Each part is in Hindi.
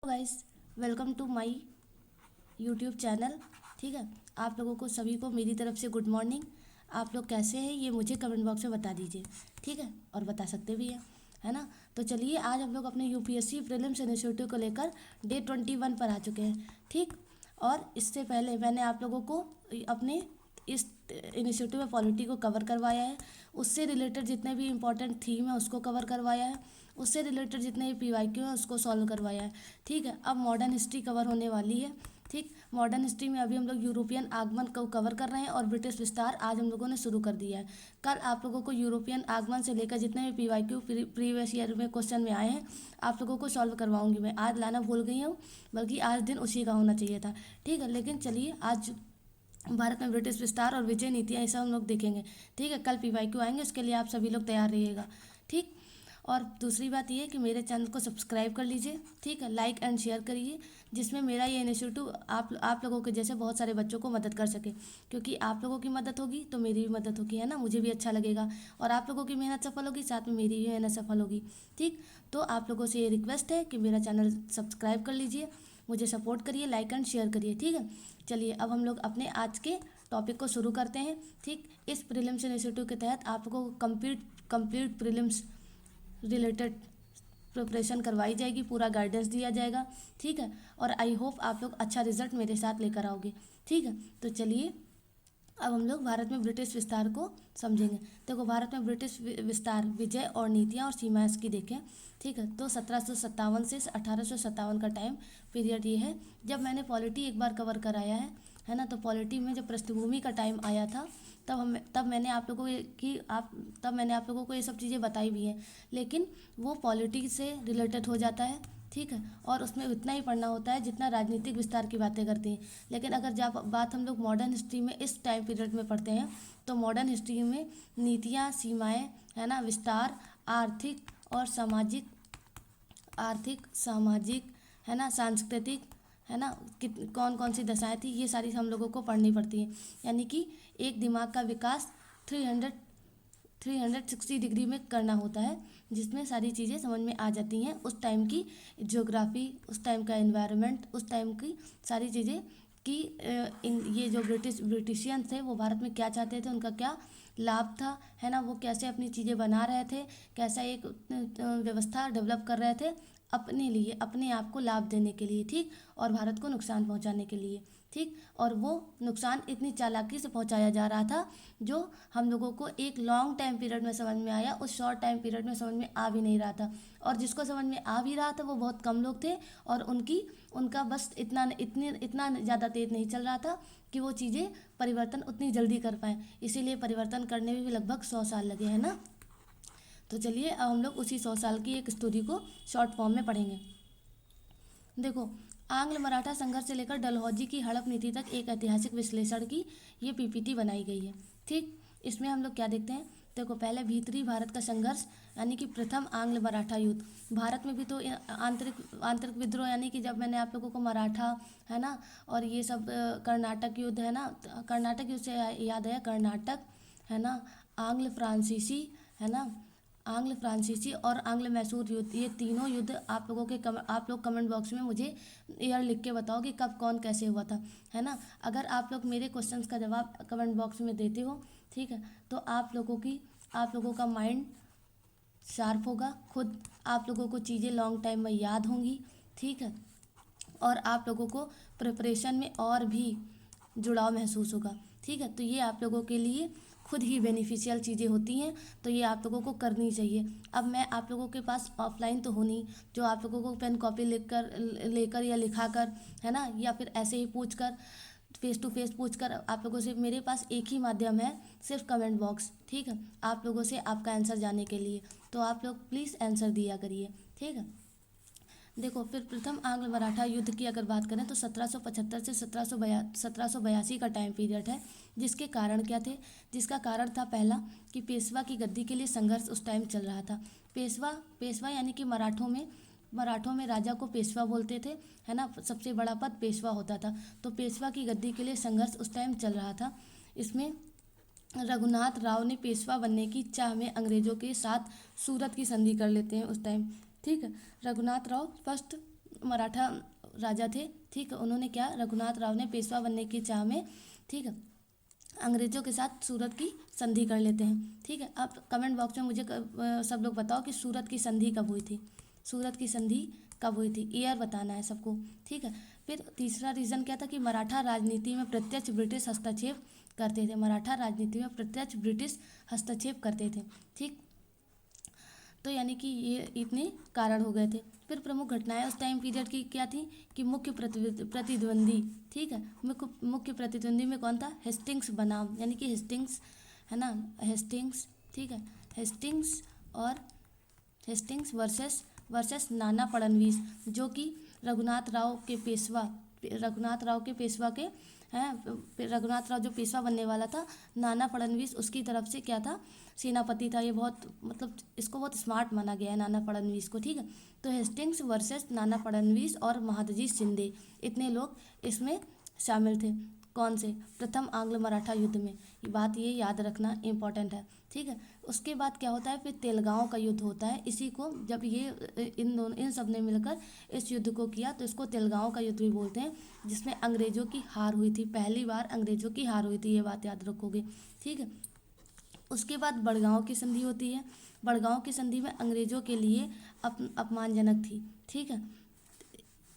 Guys, welcome to my YouTube channel. ठीक है, आप लोगों को सभी को मेरी तरफ से गुड मॉर्निंग। आप लोग कैसे हैं ये मुझे कमेंट बॉक्स में बता दीजिए। ठीक है, और बता सकते भी हैं, है ना। तो चलिए, आज हम लोग अपने यूपीएससी प्रीलिम्स इनिशिएटिव को लेकर डे 21 पर आ चुके हैं। ठीक, और इससे पहले मैंने आप लोगों को अपने इस इनिशिएटिव में पॉलिटी को कवर करवाया है। उससे रिलेटेड जितने भी इंपॉर्टेंट थीम है उसको कवर करवाया है। उससे रिलेटेड जितने भी पीवाईक्यू हैं उसको सॉल्व करवाया है। ठीक है, अब मॉडर्न हिस्ट्री कवर होने वाली है। ठीक, मॉडर्न हिस्ट्री में अभी हम लोग यूरोपियन आगमन को कवर कर रहे हैं और ब्रिटिश विस्तार आज हम लोगों ने शुरू कर दिया है। कल आप लोगों को यूरोपियन आगमन से लेकर जितने भी पीवाईक्यू प्रीवियस ईयर में क्वेश्चन में आए हैं आप लोगों को सॉल्व करवाऊंगी मैं। आज लाना भूल गई हूँ, बल्कि आज दिन उसी का होना चाहिए था। ठीक है, लेकिन चलिए, आज भारत में ब्रिटिश विस्तार और विजय नीतियाँ ये सब हम लोग देखेंगे। ठीक है, कल पीवाईक्यू आएंगे, उसके लिए आप सभी लोग तैयार रहिएगा। ठीक, और दूसरी बात ये है कि मेरे चैनल को सब्सक्राइब कर लीजिए। ठीक है, लाइक एंड शेयर करिए, जिसमें मेरा ये इनिशिएटिव आप लोगों के जैसे बहुत सारे बच्चों को मदद कर सके। क्योंकि आप लोगों की मदद होगी तो मेरी भी मदद होगी, है ना। मुझे भी अच्छा लगेगा और आप लोगों की मेहनत सफल होगी, साथ में मेरी भी मेहनत सफल होगी। ठीक, तो आप लोगों से ये रिक्वेस्ट है कि मेरा चैनल सब्सक्राइब कर लीजिए, मुझे सपोर्ट करिए, लाइक एंड शेयर करिए। ठीक है, चलिए अब हम लोग अपने आज के टॉपिक को शुरू करते हैं। ठीक, इस प्रीलिम्स इनिशिएटिव के तहत आप लोगों को कंप्लीट प्रीलिम्स रिलेटेड प्रिपरेशन करवाई जाएगी, पूरा गाइडेंस दिया जाएगा। ठीक है, और आई होप आप लोग अच्छा रिजल्ट मेरे साथ लेकर आओगे। ठीक है, तो चलिए अब हम लोग भारत में ब्रिटिश विस्तार को समझेंगे। देखो, भारत में ब्रिटिश विस्तार, विजय और नीतियाँ और सीमाएं इसकी देखें। ठीक है, तो 1757 से 1857 का टाइम पीरियड ये है। जब मैंने पॉलिटी एक बार कवर कराया है ना, तो पॉलिटी में जब पृष्ठभूमि का टाइम आया था तब मैंने आप लोगों को ये सब चीज़ें बताई भी हैं। लेकिन वो पॉलिटी से रिलेटेड हो जाता है। ठीक है, और उसमें उतना ही पढ़ना होता है जितना राजनीतिक विस्तार की बातें करती हैं। लेकिन अगर जब बात हम लोग मॉडर्न हिस्ट्री में इस टाइम पीरियड में पढ़ते हैं तो मॉडर्न हिस्ट्री में नीतियाँ, सीमाएं, है ना, विस्तार, आर्थिक सामाजिक, है ना, सांस्कृतिक, है ना, कौन कौन सी दशाएं थी, ये सारी हम लोगों को पढ़नी पड़ती हैं। यानी कि एक दिमाग का विकास 360 डिग्री में करना होता है, जिसमें सारी चीज़ें समझ में आ जाती हैं। उस टाइम की ज्योग्राफी, उस टाइम का एनवायरनमेंट, उस टाइम की सारी चीज़ें कि ये जो ब्रिटिशियंस थे वो भारत में क्या चाहते थे, उनका क्या लाभ था, है ना, वो कैसे अपनी चीज़ें बना रहे थे, कैसा एक व्यवस्था डेवलप कर रहे थे अपने लिए, अपने आप को लाभ देने के लिए। ठीक, और भारत को नुकसान पहुंचाने के लिए। ठीक, और वो नुकसान इतनी चालाकी से पहुंचाया जा रहा था जो हम लोगों को एक लॉन्ग टाइम पीरियड में समझ में आया, उस शॉर्ट टाइम पीरियड में समझ में आ भी नहीं रहा था। और जिसको समझ में आ भी रहा था वो बहुत कम लोग थे, और उनका बस इतना ज़्यादा तेज नहीं चल रहा था कि वो चीज़ें परिवर्तन उतनी जल्दी कर पाएँ। इसीलिए परिवर्तन करने में भी लगभग 100 साल लगे, हैं ना। तो चलिए अब हम लोग उसी 100 साल की एक स्टोरी को शॉर्ट फॉर्म में पढ़ेंगे। देखो, आंग्ल मराठा संघर्ष से लेकर डलहौजी की हड़प नीति तक एक ऐतिहासिक विश्लेषण की ये पीपीटी बनाई गई है। ठीक, इसमें हम लोग क्या देखते हैं। देखो, पहले भीतरी भारत का संघर्ष, यानी कि प्रथम आंग्ल मराठा युद्ध। भारत में भी तो आंतरिक विद्रोह, यानी कि जब मैंने आप लोगों को मराठा, है ना, और ये सब कर्नाटक युद्ध, है ना, कर्नाटक युद्ध से याद आया, कर्नाटक, है ना, आंग्ल फ्रांसीसी और आंग्ल मैसूर युद्ध, ये तीनों युद्ध आप लोग कमेंट बॉक्स में मुझे ईयर लिख के बताओ कि कब कौन कैसे हुआ था, है ना। अगर आप लोग मेरे क्वेश्चंस का जवाब कमेंट बॉक्स में देते हो, ठीक है, तो आप लोगों का माइंड शार्प होगा, खुद आप लोगों को चीज़ें लॉन्ग टाइम में याद होंगी। ठीक है, और आप लोगों को प्रिपरेशन में और भी जुड़ाव महसूस होगा। ठीक है, तो ये आप लोगों के लिए खुद ही बेनिफिशियल चीज़ें होती हैं, तो ये आप लोगों को करनी चाहिए। अब मैं आप लोगों के पास ऑफलाइन तो हो नहीं, जो आप लोगों को पेन कॉपी लेकर या लिखा कर, है ना, या फिर ऐसे ही पूछ कर, फेस टू फेस पूछ कर आप लोगों से। मेरे पास एक ही माध्यम है, सिर्फ कमेंट बॉक्स। ठीक है, आप लोगों से आपका आंसर जानने के लिए, तो आप लोग प्लीज़ आंसर दिया करिए। ठीक है, देखो, फिर प्रथम आंग्ल मराठा युद्ध की अगर बात करें तो 1775 से 1782 का टाइम पीरियड है। जिसके कारण क्या थे, जिसका कारण था पहला कि पेशवा की गद्दी के लिए संघर्ष उस टाइम चल रहा था। पेशवा यानी कि मराठों में राजा को पेशवा बोलते थे, है ना, सबसे बड़ा पद पेशवा होता था। तो पेशवा की गद्दी के लिए संघर्ष उस टाइम चल रहा था। इसमें रघुनाथ राव ने पेशवा बनने की चाह में अंग्रेजों के साथ सूरत की संधि कर लेते हैं उस टाइम। ठीक है, रघुनाथ राव फर्स्ट मराठा राजा थे, ठीक है, उन्होंने क्या, रघुनाथ राव ने पेशवा बनने की चाह में, ठीक है, अंग्रेजों के साथ सूरत की संधि कर लेते हैं। ठीक है, आप कमेंट बॉक्स में मुझे सब लोग बताओ कि सूरत की संधि कब हुई थी, सूरत की संधि कब हुई थी, ईयर बताना है सबको। ठीक है, फिर तीसरा रीज़न क्या था कि मराठा राजनीति में प्रत्यक्ष ब्रिटिश हस्तक्षेप करते थे, मराठा राजनीति में प्रत्यक्ष ब्रिटिश हस्तक्षेप करते थे। ठीक, तो यानी कि ये इतने कारण हो गए थे। फिर प्रमुख घटनाएं उस टाइम पीरियड की क्या थी कि मुख्य प्रतिद्वंदी, ठीक है, मुख्य प्रतिद्वंदी में कौन था, हेस्टिंग्स बनाम, यानी कि हेस्टिंग्स है ना, हेस्टिंग्स, ठीक है, हेस्टिंग्स और हेस्टिंग्स वर्सेस नाना फडणवीस, जो कि रघुनाथ राव के पेशवा के हैं, रघुनाथ राव जो पेशवा बनने वाला था, नाना फडणवीस उसकी तरफ से क्या था, सेनापति था। ये बहुत मतलब इसको बहुत स्मार्ट माना गया है नाना फडणवीस को। ठीक है, तो हेस्टिंग्स वर्सेस नाना फडणवीस और महादजी शिंदे, इतने लोग इसमें शामिल थे। कौन से, प्रथम आंग्ल मराठा युद्ध में, ये बात ये याद रखना इम्पोर्टेंट है। ठीक है, उसके बाद क्या होता है, फिर तेलगांव का युद्ध होता है। इसी को जब ये इन सब ने मिलकर इस युद्ध को किया तो इसको तेलगांव का युद्ध भी बोलते हैं, जिसमें अंग्रेजों की हार हुई थी, पहली बार अंग्रेजों की हार हुई थी, ये बात याद रखोगे। ठीक है, उसके बाद बड़गांव की संधि होती है। बड़गांव की संधि में अंग्रेजों के लिए अपमानजनक थी। ठीक है,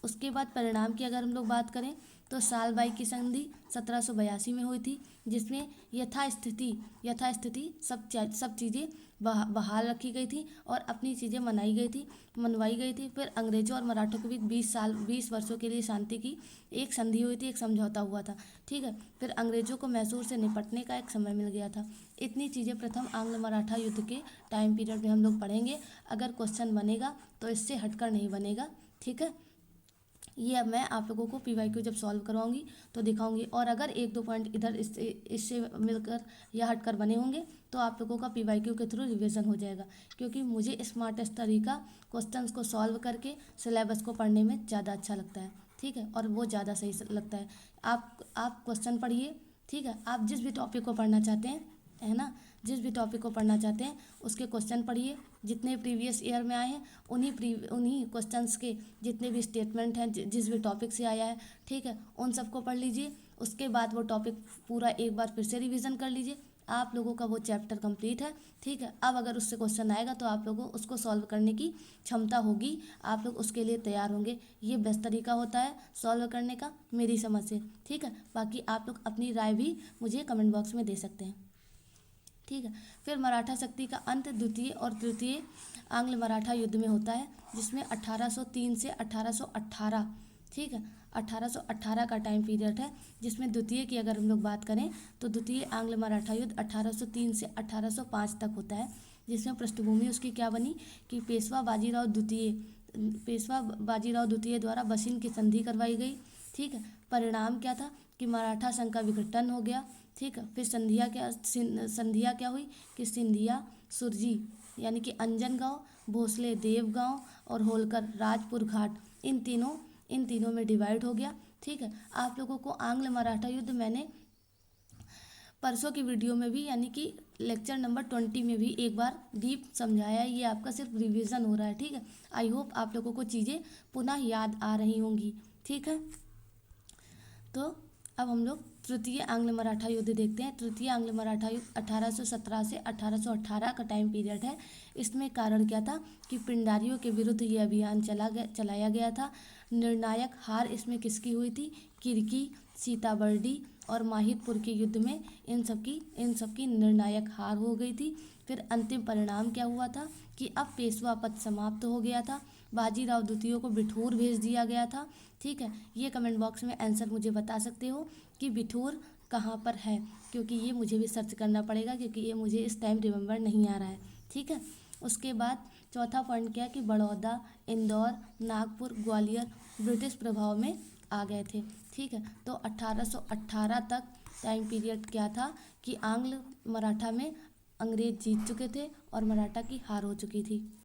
उसके बाद परिणाम की अगर हम लोग बात करें तो सालबाई की संधि 1782 में हुई थी, जिसमें यथास्थिति सब चीज़ें बहाल रखी गई थी और अपनी चीज़ें मनवाई गई थी। फिर अंग्रेजों और मराठों के बीच 20 वर्षों के लिए शांति की एक संधि हुई थी, एक समझौता हुआ था। ठीक है, फिर अंग्रेजों को मैसूर से निपटने का एक समय मिल गया था। इतनी चीज़ें प्रथम आंग्ल मराठा युद्ध के टाइम पीरियड में हम लोग पढ़ेंगे। अगर क्वेश्चन बनेगा तो इससे हटकर नहीं बनेगा। ठीक है, ये अब मैं आप लोगों को PYQ जब सॉल्व करवाऊंगी तो दिखाऊंगी, और अगर एक दो पॉइंट इधर इससे मिलकर या हटकर बने होंगे तो आप लोगों का PYQ के थ्रू रिवीजन हो जाएगा, क्योंकि मुझे स्मार्टेस्ट तरीका क्वेश्चंस को सॉल्व करके सिलेबस को पढ़ने में ज़्यादा अच्छा लगता है। ठीक है, और वो ज़्यादा सही लगता है। आप क्वेश्चन पढ़िए। ठीक है, आप जिस भी टॉपिक को पढ़ना चाहते हैं, है ना, जिस भी टॉपिक को पढ़ना चाहते हैं उसके क्वेश्चन पढ़िए, जितने प्रीवियस ईयर में आए हैं उन्हीं क्वेश्चंस के जितने भी स्टेटमेंट हैं, जिस भी टॉपिक से आया है, ठीक है, उन सबको पढ़ लीजिए। उसके बाद वो टॉपिक पूरा एक बार फिर से रिवीजन कर लीजिए, आप लोगों का वो चैप्टर कंप्लीट है। ठीक है, अब अगर उससे क्वेश्चन आएगा तो आप लोगों को उसको सॉल्व करने की क्षमता होगी, आप लोग उसके लिए तैयार होंगे। ये बेस्ट तरीका होता है सॉल्व करने का मेरी समझ से। ठीक है, बाकी आप लोग अपनी राय भी मुझे कमेंट बॉक्स में दे सकते हैं। ठीक है, फिर मराठा शक्ति का अंत द्वितीय और तृतीय आंग्ल मराठा युद्ध में होता है, जिसमें 1803 से 1818, ठीक है, 1818 का टाइम पीरियड है, जिसमें द्वितीय की अगर हम लोग बात करें तो द्वितीय आंग्ल मराठा युद्ध 1803 से 1805 तक होता है, जिसमें पृष्ठभूमि उसकी क्या बनी कि पेशवा बाजीराव द्वितीय द्वारा बसिन की संधि करवाई गई। ठीक है, परिणाम क्या था कि मराठा संघ का विघटन हो गया। ठीक है, फिर संधिया क्या हुई कि सिंधिया सुरजी, यानी कि अंजनगांव, भोसले देवगांव और होलकर राजपुर घाट, इन तीनों में डिवाइड हो गया। ठीक है, आप लोगों को आंग्ल मराठा युद्ध मैंने परसों की वीडियो में भी, यानी कि लेक्चर नंबर 20 में भी एक बार डीप समझाया है। ये आपका सिर्फ रिवीजन हो रहा है। ठीक है, आई होप आप लोगों को चीज़ें पुनः याद आ रही होंगी। ठीक है, तो अब हम लोग तृतीय आंग्ल मराठा युद्ध देखते हैं। तृतीय आंग्ल मराठा युद्ध 1817 से 1818 का टाइम पीरियड है। इसमें कारण क्या था कि पिंडारियों के विरुद्ध ये अभियान चलाया गया था। निर्णायक हार इसमें किसकी हुई थी, किरकी, सीताबर्डी और माहितपुर के युद्ध में इन सबकी निर्णायक हार हो गई थी। फिर अंतिम परिणाम क्या हुआ था कि अब पेशवा पद समाप्त हो गया था, बाजीराव द्वितीय को बिठूर भेज दिया गया था। ठीक है, ये कमेंट बॉक्स में आंसर मुझे बता सकते हो कि बिठूर कहाँ पर है, क्योंकि ये मुझे भी सर्च करना पड़ेगा, क्योंकि ये मुझे इस टाइम रिमेंबर नहीं आ रहा है। ठीक है, उसके बाद चौथा पॉइंट क्या कि बड़ौदा, इंदौर, नागपुर, ग्वालियर ब्रिटिश प्रभाव में आ गए थे। ठीक है, तो 1818 तक टाइम पीरियड क्या था कि आंग्ल मराठा में अंग्रेज जीत चुके थे और मराठा की हार हो चुकी थी।